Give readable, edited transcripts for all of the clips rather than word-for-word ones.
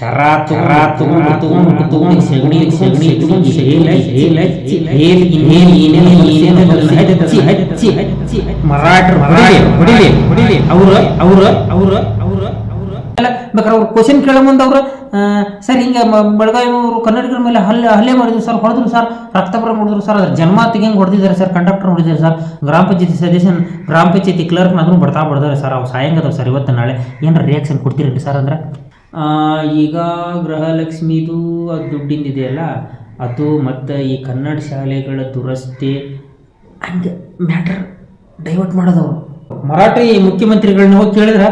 ಬೇಕಾದ್ರೆ ಅವ್ರು ಕ್ವಶನ್ ಕೇಳೋ ಮುಂದೆ ಅವರು ಸರ್ ಹಿಂಗೆ ಬೆಳಗಾವಿ ಅವರು ಕನ್ನಡಿಗರ ಮೇಲೆ ಹಲ್ಲೆ ಮಾಡಿದ್ರು ಸರ್, ಹೊಡೆದ್ರು ಸರ್, ರಕ್ತಪುರ ಮಾಡಿದ್ರು ಸರ್, ಅದ್ರ ಜನ್ಮಾತಿಗೆ ಹೆಂಗೆ ಹೊಡೆದಿದ್ದಾರೆ ಸರ್, ಕಂಡಕ್ಟರ್ ಹೊಡೆದಿದ್ದಾರೆ ಸರ್, ಗ್ರಾಮ ಪಂಚಾಯತಿ ಸದಸ್ಯನ ಗ್ರಾಮ ಪಂಚಾಯತಿ ಕ್ಲರ್ಕ್ನ ಅದನ್ನು ಬಡ್ದಾರೆ ಸರ್, ಅವು ಸಾಯಂಗದವು ಸರ್, ಇವತ್ತು ನಾಳೆ ಏನಾರ ರಿಯಾಕ್ಷನ್ ಕೊಡ್ತೀರಿ ಸರ್ ಅಂದ್ರೆ ಈಗ ಗೃಹಲಕ್ಷ್ಮಿದು ಅದು ದುಡ್ಡಿಂದಿದೆಯಲ್ಲ ಅದು ಮತ್ತು ಈ ಕನ್ನಡ ಶಾಲೆಗಳ ದುರಸ್ತಿ ಹಂಗೆ ಮ್ಯಾಟರ್ ಡೈವರ್ಟ್ ಮಾಡೋದವ್ರು. ಮರಾಠಿ ಮುಖ್ಯಮಂತ್ರಿಗಳನ್ನ ಹೋಗಿ ಕೇಳಿದ್ರೆ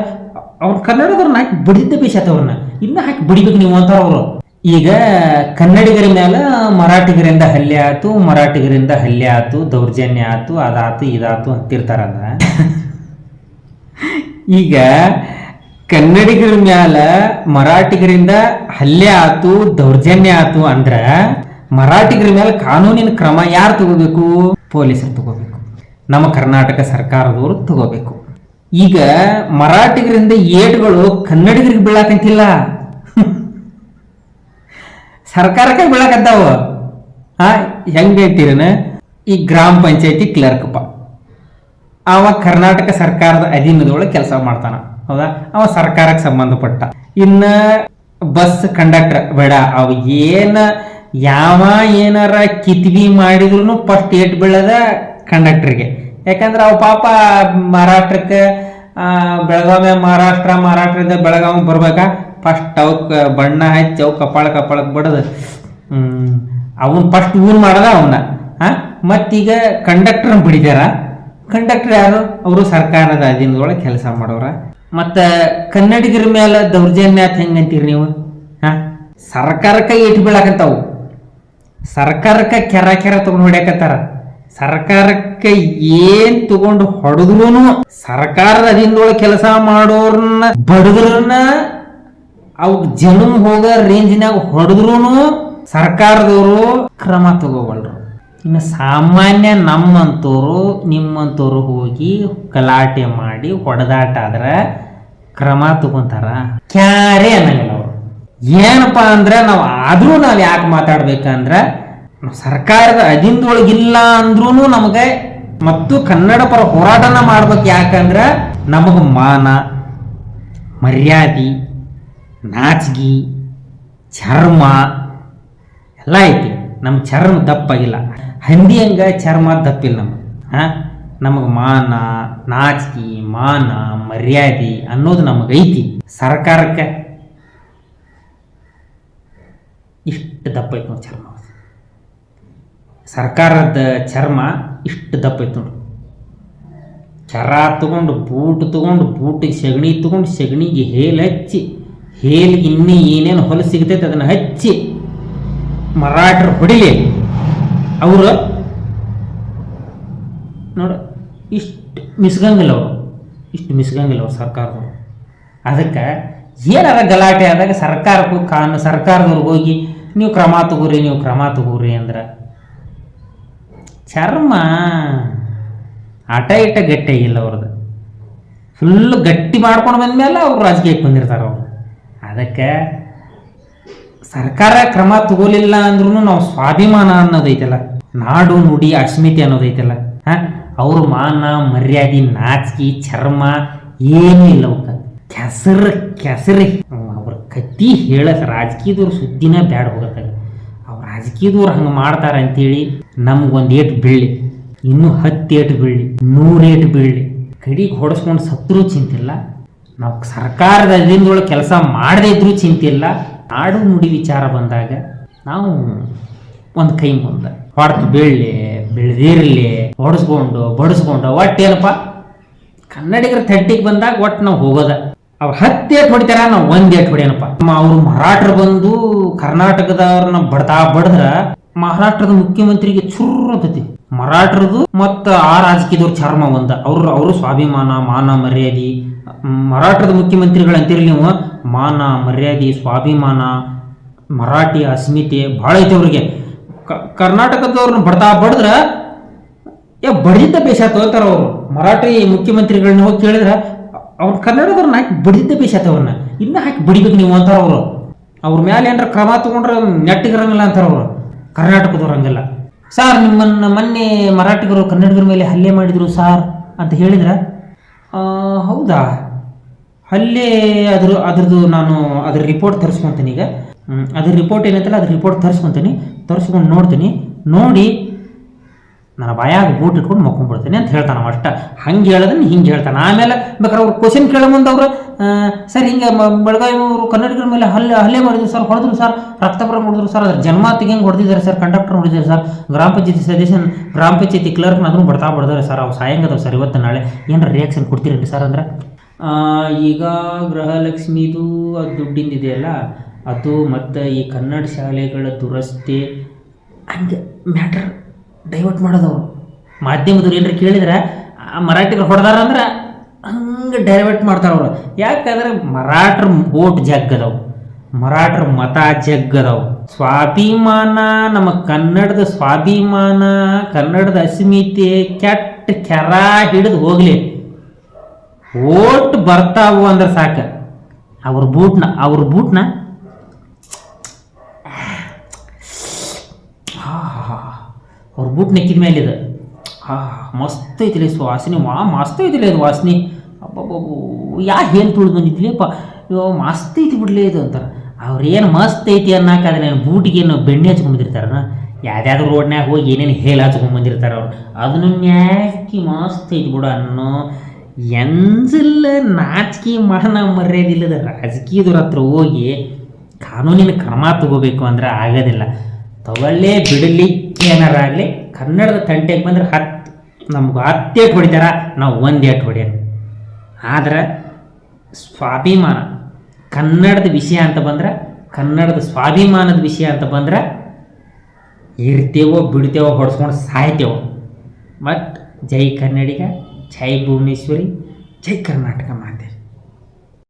ಅವ್ರು ಕನ್ನಡದವ್ರನ್ನ ಹಾಕಿ ಬಡಿದ್ದ ಬೇಷಾತ ಅವ್ರನ್ನ ಇನ್ನೂ ಹಾಕಿ ಬಡಿಬೇಕು ನೀವು ಅಂತಾರ ಅವರು. ಈಗ ಕನ್ನಡಿಗರ ಮೇಲೆ ಮರಾಠಿಗರಿಂದ ಹಲ್ಲೆ ಆತು ದೌರ್ಜನ್ಯ ಆತು ಅದಾತು ಇದಾತು ಅಂತಿರ್ತಾರಲ್ಲ. ಈಗ ಕನ್ನಡಿಗರ ಮ್ಯಾಲ ಮರಾಠಿಗರಿಂದ ಹಲ್ಲೆ ಆತು ದೌರ್ಜನ್ಯ ಆತು ಅಂದ್ರ ಮರಾಠಿಗರ ಮೇಲೆ ಕಾನೂನಿನ ಕ್ರಮ ಯಾರು ತಗೋಬೇಕು? ಪೊಲೀಸರು ತಗೋಬೇಕು, ನಮ್ಮ ಕರ್ನಾಟಕ ಸರ್ಕಾರದವರು ತಗೋಬೇಕು. ಈಗ ಮರಾಠಿಗರಿಂದ ಏಟುಗಳು ಕನ್ನಡಿಗರಿಗೆ ಬೀಳಾಕಂತಿಲ್ಲ, ಸರ್ಕಾರಕ್ಕೆ ಬೀಳಾಕಂತಾವ. ಹೆಂಗೈತಿರನ ಈ ಗ್ರಾಮ ಪಂಚಾಯತಿ ಕ್ಲರ್ಕ್ಪ ಅವ ಕರ್ನಾಟಕ ಸರ್ಕಾರದ ಅಧೀನದೊಳಗೆ ಕೆಲಸ ಮಾಡ್ತಾನ, ಹೌದಾ? ಅವ ಸರ್ಕಾರಕ್ಕೆ ಸಂಬಂಧಪಟ್ಟ. ಇನ್ನ ಬಸ್ ಕಂಡಕ್ಟರ್ ಬೇಡ, ಅವ ಏನಾರ ಕಿತ್ವಿ ಮಾಡಿದ್ರು ಫಸ್ಟ್ ಏಟ್ ಬೀಳದ ಕಂಡಕ್ಟರ್ಗೆ. ಯಾಕಂದ್ರೆ ಅವ ಪಾಪ ಮಹಾರಾಷ್ಟ್ರಕ್ಕೆ ಬೆಳಗಾವಿ ಮಹಾರಾಷ್ಟ್ರದಿಂದ ಬೆಳಗಾವಿ ಬರ್ಬೇಕಾ ಫಸ್ಟ್ ಅವಕ್ಕೆ ಬಣ್ಣ ಹಚ್ಚಿ ಅವು ಕಪಾಳಕ್ಕೆ ಬಡದು ಅವನ್ ಫಸ್ಟ್ ಇವನ್ ಮಾಡದ ಅವನ್ನ. ಮತ್ತೀಗ ಕಂಡಕ್ಟರ್ ಬಿಡಿದಾರ. ಕಂಡಕ್ಟರ್ ಯಾರು? ಅವರು ಸರ್ಕಾರದ ಅಧೀನದೊಳಗೆ ಕೆಲಸ ಮಾಡೋರ. ಮತ್ತು ಕನ್ನಡಿಗರ ಮೇಲೆ ದೌರ್ಜನ್ಯ ಹೆಂಗಂತೀರಿ ನೀವು? ಸರ್ಕಾರಕ್ಕೆ ಏಟು ಬೀಳಾಕಂತಾವು, ಸರ್ಕಾರಕ್ಕೆ ಕೆರ ತಗೊಂಡು ಹೊಡ್ಯಾಕತ್ತಾರ. ಸರ್ಕಾರಕ್ಕೆ ಏನ್ ತಗೊಂಡು ಹೊಡೆದ್ರು ಸರ್ಕಾರದ ಅಧೀನದೊಳಗೆ ಕೆಲಸ ಮಾಡೋರ್ನ ಬಡದ್ರನ್ನ ಅವ್ ಜನಮ್ ಹೋಗ ರೇಂಜ್ನಾಗ ಹೊಡೆದ್ರು ಸರ್ಕಾರದವರು ಕ್ರಮ ತಗೋಬಲ್ರು. ಇನ್ನು ಸಾಮಾನ್ಯ ನಮ್ಮಂತೋರು ನಿಮ್ಮಂತೋರು ಹೋಗಿ ಗಲಾಟೆ ಮಾಡಿ ಹೊಡೆದಾಟ ಆದ್ರೆ ಕ್ರಮ ತಗೊಂತಾರ, ಕ್ಯಾರೇ ಅನ್ನಂಗಿಲ್ಲ ಅವರು. ಏನಪ್ಪಾ ಅಂದ್ರೆ ಆದ್ರೂ ನಾವು ಯಾಕೆ ಮಾತಾಡ್ಬೇಕಂದ್ರೆ ಸರ್ಕಾರದ ಅಧೀನದೊಳಗಿಲ್ಲ ಅಂದ್ರೂ ನಮಗೆ ಮತ್ತು ಕನ್ನಡ ಪರ ಹೋರಾಟನ ಮಾಡ್ಬೇಕು. ಯಾಕಂದ್ರೆ ನಮಗೆ ಮಾನ ಮರ್ಯಾದೆ ನಾಚಿಗೆ ಚರ್ಮ ಎಲ್ಲ ಐತಿ. ನಮ್ಮ ಚರ್ಮ ದಪ್ಪಾಗಿಲ್ಲ, ಹಂದಿ ಹಂಗ ಚರ್ಮ ದಪ್ಪಿಲ್ಲ ನಮಗೆ ಮಾನ ನಾಚಿಕೆ ಮಾನ ಮರ್ಯಾದೆ ಅನ್ನೋದು ನಮಗೈತಿ. ಸರ್ಕಾರಕ್ಕೆ ಇಷ್ಟು ದಪ್ಪ ಐತಿ ನೋಡಿ ಚರ್ಮ, ಸರ್ಕಾರದ ಚರ್ಮ ಇಷ್ಟು ದಪ್ಪ ಐತಿ ನೋಡ್ರಿ. ಚರ ತಗೊಂಡು ಬೂಟಿಗೆ ಸಗಣಿ ತಗೊಂಡು ಸಗಣಿಗೆ ಹೇಲ್ ಹಚ್ಚಿ ಹೇಲ್ಗೆ ಇನ್ನೂ ಏನೇನು ಹೊಲ ಸಿಗ್ತೈತೆ ಅದನ್ನು ಹಚ್ಚಿ ಮರಾಠರು ಹೊಡಿಲಿ ಅವರು ನೋಡ ಇಷ್ಟು ಮಿಸ್ಗಂಗಿಲ್ಲ ಅವರು ಸರ್ಕಾರದವರು. ಅದಕ್ಕೆ ಏನಾರ ಗಲಾಟೆ ಆದಾಗ ಸರ್ಕಾರದವ್ರಿಗೆ ಹೋಗಿ ನೀವು ಕ್ರಮ ತಗೋರಿ ಅಂದ್ರೆ ಚರ್ಮ ಆಟ ಇಟ್ಟ ಗಟ್ಟಿ ಆಗಿಲ್ಲ ಅವ್ರದ್ದು. ಫುಲ್ಲು ಗಟ್ಟಿ ಮಾಡ್ಕೊಂಡು ಬಂದ್ಮೇಲೆ ಅವ್ರು ರಾಜಕೀಯಕ್ಕೆ ಬಂದಿರ್ತಾರೆ ಅವರು. ಅದಕ್ಕೆ ಸರ್ಕಾರ ಕ್ರಮ ತಗೋಲಿಲ್ಲ ಅಂದ್ರೂ ನಾವು ಸ್ವಾಭಿಮಾನ ಅನ್ನೋದೈತಲ್ಲ, ನಾಡು ನುಡಿ ಅಸ್ಮಿತೆ ಅನ್ನೋದೈತಲ್ಲ, ಅವ್ರ ಮಾನ ಮರ್ಯಾದೆ ನಾಚಿಕೆ ಚರ್ಮ ಏನೂ ಇಲ್ಲ ಅವಕ್ಕೆ. ಕೆಸರು ಅವ್ರ ಕತ್ತಿ ಹೇಳಕ್ಕೆ ರಾಜಕೀಯದವ್ರು ಸುದ್ದಿನ ಬ್ಯಾಡ ಹೋಗತ್ತಾಗ. ಅವ್ರು ರಾಜಕೀಯದವ್ರು ಹಂಗೆ ಮಾಡ್ತಾರೆ ಅಂತೇಳಿ ನಮ್ಗೊಂದು ಏಟು ಬೀಳಲಿ, ಇನ್ನೂ 10 ಏಟು ಬೀಳಲಿ, 100 ಏಟು ಬೀಳಲಿ, ಕಡಿಗೆ ಹೊಡೆಸ್ಕೊಂಡು ಸತ್ರೂ ಚಿಂತಿಲ್ಲ. ನಾವು ಸರ್ಕಾರದ ಅಧೀನದೊಳಗೆ ಕೆಲಸ ಮಾಡದೇ ಇದ್ರೂ ಚಿಂತಿಲ್ಲ. ನಾಡು ನುಡಿ ವಿಚಾರ ಬಂದಾಗ ನಾವು ಒಂದು ಕೈ ಮುಂದೆ ಹೊಡೆದು ಬೆಳೆದಿರಲಿ ಹೊಡೆಸ್ಕೊಂಡು ಬಡಿಸ್ಕೊಂಡು ಒಟ್ಟೇನಪ್ಪ ಕನ್ನಡಿಗರ ತಟ್ಟಿಗೆ ಬಂದಾಗ ಒಟ್ಟು ನಾವು ಹೋಗೋದ. ಅವ್ರು 10 ಏಟು ಹೊಡಿತಾರ, ನಾವು 1 ಏಟು ಹೊಡಿಯನಪ್ಪ. ಅವ್ರು ಮರಾಠರು ಬಂದು ಕರ್ನಾಟಕದವ್ರನ್ನ ಬಡದ್ರ ಮಹಾರಾಷ್ಟ್ರದ ಮುಖ್ಯಮಂತ್ರಿಗೆ ಚುರ್ರು ಅಂತತಿ. ಮರಾಠರದು ಮತ್ತು ಆ ರಾಜಕೀಯದವ್ರ ಚರ್ಮ ಒಂದ. ಅವರು ಸ್ವಾಭಿಮಾನ ಮಾನ ಮರ್ಯಾದೆ ಮರಾಠದ ಮುಖ್ಯಮಂತ್ರಿಗಳಂತೀರಿ ನೀವು. ಮಾನ ಮರ್ಯಾದೆ ಸ್ವಾಭಿಮಾನ ಮರಾಠಿ ಅಸ್ಮಿತೆ ಭಾಳ ಐತೆ ಅವ್ರಿಗೆ. ಕರ್ನಾಟಕದವ್ರನ್ನ ಬಡಿದ್ರ ಬಡಿದಿದ್ದ ಬೇಷಾತ ಹೇಳ್ತಾರ ಅವರು. ಮರಾಠಿ ಮುಖ್ಯಮಂತ್ರಿಗಳನ್ನ ಹೋಗಿ ಕೇಳಿದ್ರೆ ಅವ್ರು ಕನ್ನಡದವ್ರನ್ನ ಹಾಕಿ ಬಡಿದಿದ್ದ ಬೇಷಾತ, ಅವ್ರನ್ನ ಇನ್ನೂ ಹಾಕಿ ಬಡಿಬೇಕು ನೀವು ಅಂತಾರ ಅವರು. ಅವ್ರ ಮೇಲೆ ಏನಾರ ಕ್ರಮ ತಗೊಂಡ್ರೆ ನೆಟ್ಟಿಗಿರಂಗಿಲ್ಲ ಅಂತಾರೆ ಅವರು, ಕರ್ನಾಟಕದವ್ರು ಹಂಗಿಲ್ಲ. ಸಾರ್ ನಿಮ್ಮನ್ನು ಮೊನ್ನೆ ಮರಾಠಿಗರು ಕನ್ನಡಿಗರ ಮೇಲೆ ಹಲ್ಲೆ ಮಾಡಿದರು ಸಾರ್ ಅಂತ ಹೇಳಿದ್ರ? ಹೌದಾ, ಹಲ್ಲೆ ಅದ್ರದ್ದು ನಾನು ಅದ್ರ ರಿಪೋರ್ಟ್ ತರಿಸ್ಕೊತೀನಿ ಈಗ. ಅದ್ರ ರಿಪೋರ್ಟ್ ಏನೈತಲ್ಲ ಅದ್ರ ರಿಪೋರ್ಟ್ ತರಿಸ್ಕೊಂಡು ನೋಡ್ತೀನಿ. ನೋಡಿ ನನ್ನ ಬಾಯಾಗ ಬೂಟ್ ಇಟ್ಕೊಂಡು ಮಕ್ಕೊಂಡ್ಬಿಡ್ತೀನಿ ಅಂತ ಹೇಳ್ತಾನೆ ಅಷ್ಟ. ಹಂಗೆ ಹೇಳೋದನ್ನ ಹಿಂಗೆ ಹೇಳ್ತಾನೆ. ಆಮೇಲೆ ಬೇಕಾದ್ರೆ ಅವ್ರು ಕ್ವಶನ್ ಕೇಳೋ ಮುಂದೆ ಅವರು ಸರ್ ಹಿಂಗೆ ಬೆಳಗಾವಿ ಅವರು ಕನ್ನಡಿಗರ ಮೇಲೆ ಹಲ್ಲೆ ಮಾಡಿದ್ರು ಸರ್, ಹೊಡೆದ್ರು ಸರ್, ರಕ್ತಪುರ ಹೊಡೆದ್ರು ಸರ್, ಅದ್ರ ಜನ್ಮಾತಿಗೆ ಹೆಂಗೆ ಹೊಡೆದಿದ್ದಾರೆ ಸರ್, ಕಂಡಕ್ಟರ್ ಹೊಡೆದಿದ್ದಾರೆ ಸರ್, ಗ್ರಾಮ ಪಂಚಾಯತಿ ಸದಸ್ಯನ ಗ್ರಾಮ ಪಂಚಾಯತಿ ಕ್ಲರ್ಕ್ನ ಅದನ್ನು ಬಡ್ದಾರೆ ಸರ್, ಅವು ಸಾಯಂಗದವು ಸರ್, ಇವತ್ತು ನಾಳೆ ಏನಾರ ರಿಯಾಕ್ಷನ್ ಕೊಡ್ತೀರೇನ್ರಿ ಸರ್ ಅಂದ್ರೆ, ಈಗ ಗೃಹಲಕ್ಷ್ಮಿದು ಅದು ದುಡ್ಡಿಂದಿದೆಯಲ್ಲ ಅದು ಮತ್ತು ಈ ಕನ್ನಡ ಶಾಲೆಗಳ ದುರಸ್ತಿ ಹಂಗೆ ಮ್ಯಾಟ್ರ್ ಡೈವರ್ಟ್ ಮಾಡೋದವರು. ಮಾಧ್ಯಮದವ್ರು ಏನಾರು ಕೇಳಿದ್ರೆ ಮರಾಠಿಗರು ಹೊಡೆದಾರ ಅಂದ್ರೆ ಹಂಗೆ ಡೈವರ್ಟ್ ಮಾಡ್ತಾರೆ ಅವರು. ಯಾಕಂದ್ರೆ ಮರಾಠರ ಓಟ್ ಜಗ್ಗದವು, ಮರಾಠರ ಮತ ಜಗ್ಗದವು. ಸ್ವಾಭಿಮಾನ, ನಮ್ಮ ಕನ್ನಡದ ಸ್ವಾಭಿಮಾನ, ಕನ್ನಡದ ಅಸ್ಮಿತೆ ಕೆಟ್ಟ ಕೆರ ಹಿಡಿದು ಹೋಗ್ಲಿ, ಓಟ್ ಬರ್ತಾವು ಅಂದ್ರೆ ಸಾಕು. ಅವ್ರ ಬೂಟ್ನ ಅವ್ರ ಬೂಟ್ ನೆಕ್ಕಿದ ಮೇಲೆ ಇದು ಮಸ್ತ್ ಐತಿಲ್ಲ ವಾಸನೆ, ಮಸ್ತ್ ಐತಿಲ್ಲ ಇದು ವಾಸನೆ. ಅಬ್ಬಬ್ಬಬ್ಬು ಏನು ತುಳಿದು ಬಂದಿದ್ಲಿಯಪ್ಪ, ಮಸ್ತ್ ಐತಿ ಬಿಡ್ಲಿ ಇದು ಅಂತಾರೆ. ಅವ್ರೇನು ಮಸ್ತ್ ಐತಿ ಅನ್ನಕ್ಕೆ ಅದನ್ನೇನು ಬೂಟಿಗೇನು ಬೆಣ್ಣೆ ಹಚ್ಕೊಂಡ್ಬಂದಿರ್ತಾರ, ಯಾವ್ದಾದ್ರು ರೋಡ್ನ್ಯಾಗ ಹೋಗಿ ಏನೇನು ಹೇಳಿ ಹಚ್ಕೊಂಡ್ಬಂದಿರ್ತಾರೆ ಅವ್ರು, ಅದನ್ನು ನ್ಯಾಕಿ ಮಸ್ತ್ ಐತಿ ಬಿಡು ಅನ್ನೋ ಎಂಜಿಲ್ಲ ನಾಚಿಕೆ ಮಾನ ಮರ್ಯಾದಿಲ್ಲದ ರಾಜಕೀಯದವ್ರ ಹತ್ರ ಹೋಗಿ ಕಾನೂನಿನ ಕ್ರಮ ತಗೋಬೇಕು ಅಂದ್ರೆ ಆಗೋದಿಲ್ಲ. ತಗೊಳ್ಳೇ ಬಿಡಲಿ ಏನಾರಾಗಲಿ, ಕನ್ನಡದ ತಂಟೆಗೆ ಬಂದ್ರೆ ನಮ್ಗೆ 10 ಏಟು ಹೊಡಿತಾರ, ನಾವು 1 ಏಟು ಹೊಡೆಯೋಣ. ಆದ್ರೆ ಸ್ವಾಭಿಮಾನ ಕನ್ನಡದ ವಿಷಯ ಅಂತ ಬಂದ್ರೆ, ಕನ್ನಡದ ಸ್ವಾಭಿಮಾನದ ವಿಷಯ ಅಂತ ಬಂದ್ರೆ ಇರ್ತೇವೋ ಬಿಡ್ತೇವೋ, ಹೊಡ್ಸ್ಕೊಂಡು ಸಾಯ್ತೇವೋ. ಬಟ್ ಜೈ ಕನ್ನಡಿಗ, ಜೈ ಭುವನೇಶ್ವರಿ, ಜೈ ಕರ್ನಾಟಕ ಮಾತೆ.